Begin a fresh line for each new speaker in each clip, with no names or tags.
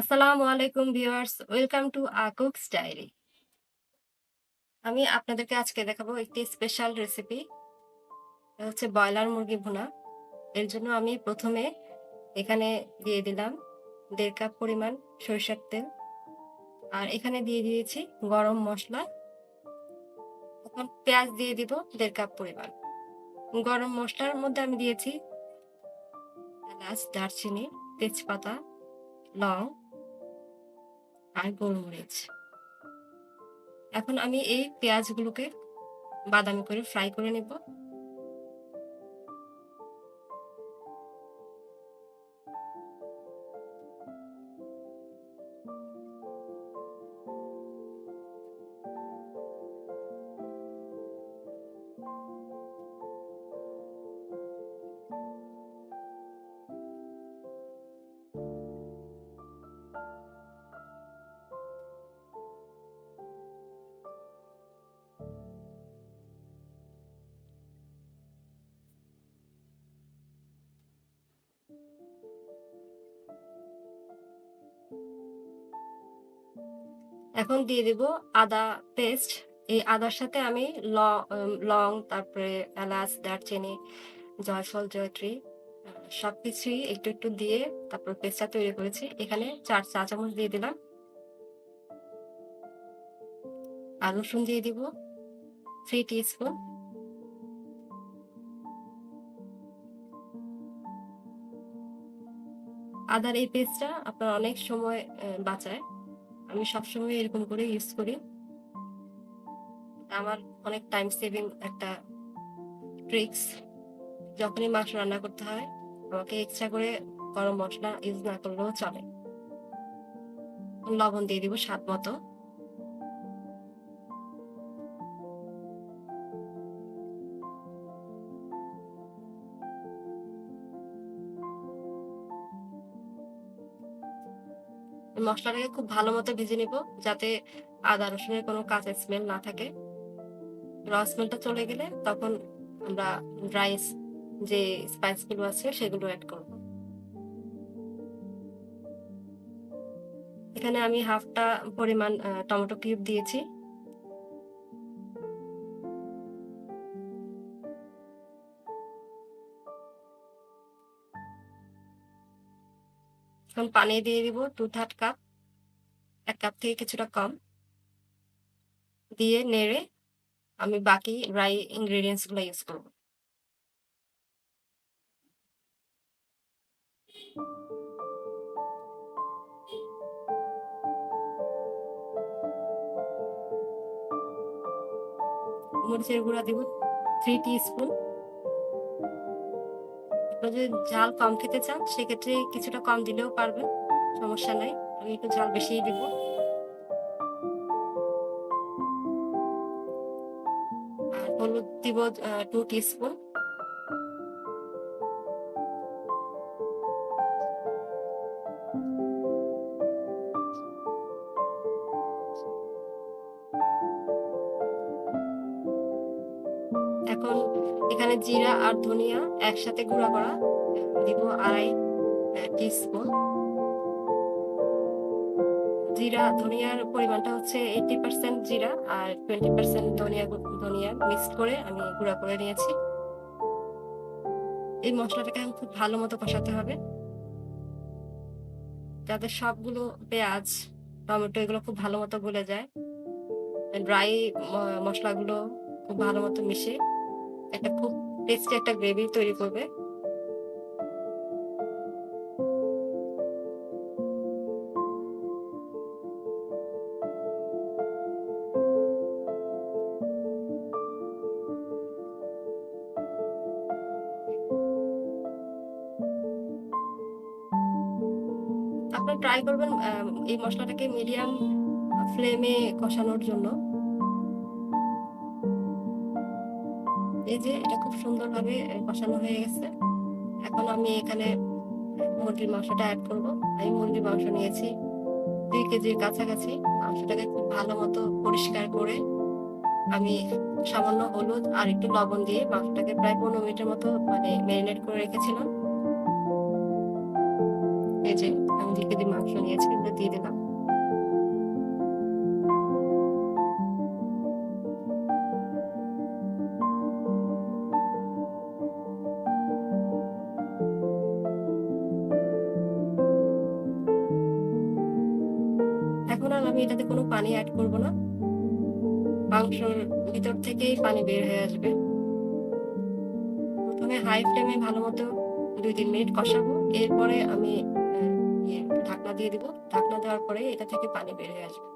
আসসালামু আলাইকুম viewers, welcome to Cooks Diary. আমি আপনাদেরকে আজকে দেখাবো একটি স্পেশাল রেসিপি। হচ্ছে ব্রয়লার মুরগি ভুনা। এর জন্য আমি প্রথমে এখানে দিয়ে দিলাম ১.৫ কাপ পরিমাণ সরিষার তেল। আর এখানে দিয়ে দিয়েছি গরম মসলা। এখন পেঁয়াজ দিয়ে দিব ১.৫ কাপ পরিমাণ। গরম মসলার মধ্যে আমি দিয়েছি এলাচ, দারচিনি, তেজপাতা, লং আর গোলমরিচ। এখন আমি এই পেঁয়াজগুলোকে বাদামি করে ফ্রাই করে নিব। এখন দিয়ে দিব আদা পেস্ট। এই আদার সাথে আমি লং, তারপরে এলাচ, দারচিনি, জয়ফল, জয়ত্রী সবকিছুই একটু, একটু দিয়ে তারপর পেস্টটা তৈরি করেছি। এখানে ৪ চা চামচ দিয়ে দিলাম। আর রসুন দিয়ে দিব 3 টিস্পুন। আদার এই পেস্টটা আপনার অনেক সময় বাঁচায়। আমি সবসময় এরকম করে ইউজ করি। আমার অনেক টাইম সেভিং একটা ট্রিক্স। যখনই মাংস রান্না করতে হয়, আমাকে এক্সট্রা করে গরম মসলা ইউজ না করলেও চলে। লবণ দিয়ে দিব স্বাদ মতো। মসলাটাকে খুব ভালো মতো ভেজে নিব, যাতে আদা রসুনের কোনো কাঁচা স্মেল না থাকে। র স্মেলটা চলে গেলে তখন আমরা ড্রাই যে স্পাইস গুলো আছে সেগুলো অ্যাড করব। এখানে আমি হাফটা পরিমাণ টমেটো কিউব দিয়েছি। এখন পানি দিয়ে দিব 2/3 কাপ, 1 কাপ থেকে কিছুটা কম। দিয়ে নেড়ে আমি বাকি ড্রাই ইনগ্রেডিয়েন্টস গুলো ইউজ করব। মরিচের গুঁড়া দিব 3 টিস্পুন। আপনারা যদি ঝাল কম খেতে চান সেক্ষেত্রে কিছুটা কম দিলেও পারবেন, সমস্যা নাই। আমি একটু ঝাল বেশিই দিব। আর হলুদ দিব 2 টিস্পুন। এখন এখানে জিরা আর ধনিয়া একসাথে গুঁড়া করা দিব 2.5 টিস্পুন। জিরা ধনিয়ার পরিমাণটা হচ্ছে 80% জিরা আর 20% ধনিয়া মিক্সড করে আমি গুঁড়া করে নিয়েছি। এই মসলাটাকে আমি খুব ভালো মতো কষাতে হবে, যাতে সবগুলো পেঁয়াজ, টমেটো এগুলো খুব ভালো মতো গলে যায়। ড্রাই মসলাগুলো খুব ভালো মতো মিশে একটা খুব টেস্টি একটা গ্রেভি তৈরি করবে। আপনারা ট্রাই করবেন এই মসলাটাকে মিডিয়াম ফ্লেমে কষানোর জন্য। এই যে এটা খুব সুন্দরভাবে কষানো হয়ে গেছে। এখন আমি এখানে মুরগির মাংসটা এড করব। আমি মুরগির মাংস নিয়েছি 2 কেজির কাছাকাছি। মাংসটাকে খুব ভালো মতো পরিষ্কার করে আমি সামান্য হলুদ আর একটু লবণ দিয়ে মাংসটাকে প্রায় 15 মিনিটের মতো মানে মেরিনেট করে রেখেছিলাম। এই যে আমি 2 কেজি মাংস নিয়েছি, কিন্তু দিয়ে দিলাম। এখন আর আমি এটাতে কোনো পানি এড করব না। মাংসর ভিতর থেকেই পানি বের হয়ে আসবে। ১ম এ হাই ফ্লেমে ভালোমতো ২-৩ মিনিট কষাবো। এরপরে আমি অ্যা ঢাকনা দিয়ে দিব। ঢাকনা দেওয়ার পরে এটা থেকে পানি বের হয়ে আসবে।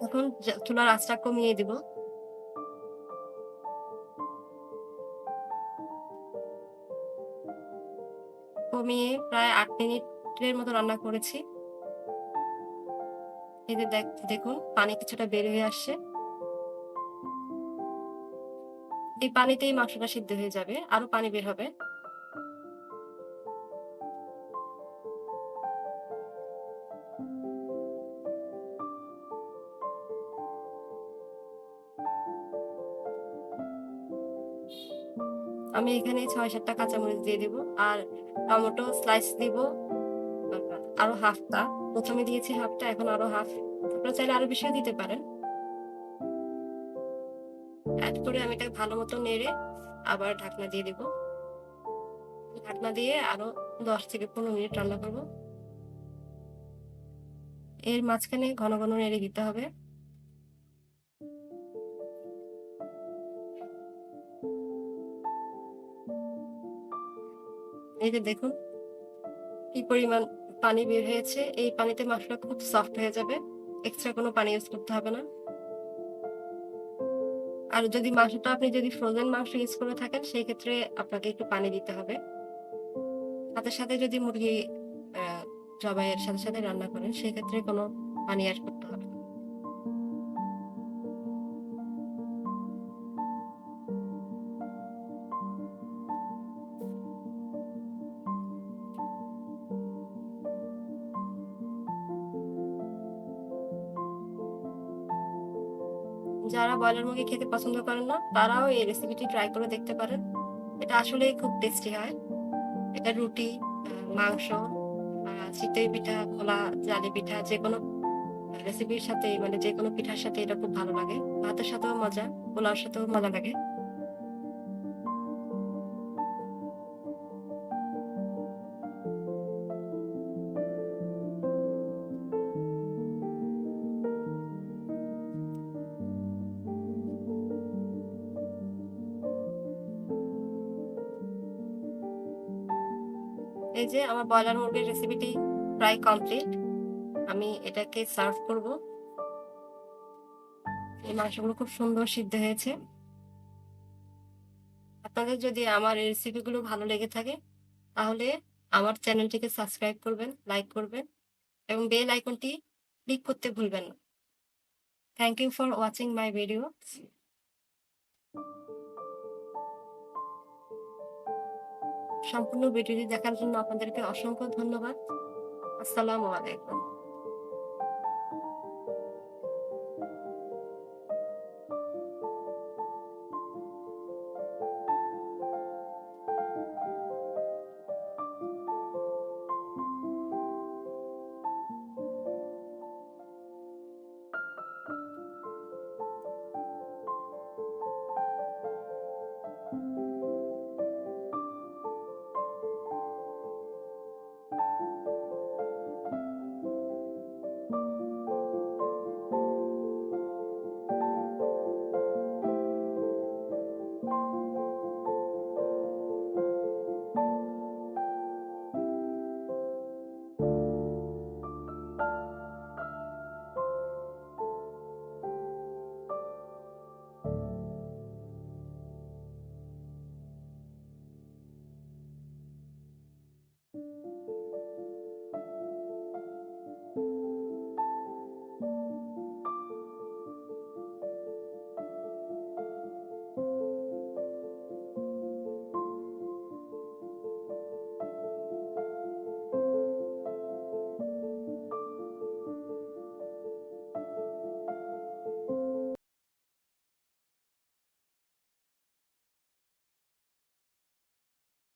তখন চুলার আঁচটা কমিয়ে দিব। কমিয়ে প্রায় ৮ মিনিটের মতো রান্না করেছি। এই যে দেখুন পানি কিছুটা বের হয়ে আসছে। এই পানিতেই মাংসটা সিদ্ধ হয়ে যাবে। আরো পানি বের হবে। আমি এখানে ৬-৭ টা কাঁচামরিচ দিয়ে দিব। আর টমেটো স্লাইস দিব আ আরো হাফ টা। ১ম এ দিয়েছি হাফ টা, এখন আরো হাফ। আপনারা চাইলে আরো বেশিও দিতে পারেন। এড করে আমি এটাকে ভালোমতো নেড়ে আবার ঢাকনা দিয়ে দিব। ঢাকনা দিয়ে আরো ১০ থেকে ১৫ মিনিট রান্না করব। এর মাঝখানে ঘন, ঘন নেড়ে দিতে হবে। এই যে দেখুন কি পরিমাণ পানি বের হয়েছে। এই পানিতে মাংসটা খুব সফট হয়ে যাবে। এক্সট্রা কোনো পানি ইউজ করতে হবে না। আর যদি মাংসটা আপনি যদি ফ্রোজেন মাংস ইউজ করে থাকেন, সেই ক্ষেত্রে আপনাকে একটু পানি দিতে হবে। সাথে, সাথে যদি মুরগি অ্যা জবাইয়ের সাথে, সাথে রান্না করেন, সেক্ষেত্রে কোনো পানি এড করতে হবে না। যারা ব্রয়লার মুরগি খেতে পছন্দ করেন না, তারাও এই রেসিপিটি ট্রাই করে দেখতে পারেন। এটা আসলেই খুব টেস্টি হয়। এটা রুটি, মাংস, চিতই পিঠা, খোলা জালি পিঠা যেকোনো রেসিপির সাথে মানে যেকোনো পিঠার সাথে এটা খুব ভালো লাগে। ভাতের সাথেও মজা, পোলাওর সাথেও মজা লাগে। এই যে আমার ব্রয়লার মুরগির রেসিপিটি প্রায় কমপ্লিট। আমি এটাকে সার্ভ করব। এই মাংসগুলো খুব সুন্দর সিদ্ধ হয়েছে। আপনাদের যদি আমার এই রেসিপিগুলো ভালো লেগে থাকে, তাহলে আমার চ্যানেলটিকে সাবস্ক্রাইব করবেন, লাইক করবেন এবং বেল আইকনটি ক্লিক করতে ভুলবেন না। Thank you for watching my video. সম্পূর্ণ ভিডিওটি দেখার জন্য আপনাদেরকে অসংখ্য ধন্যবাদ। আসসালামু আলাইকুম।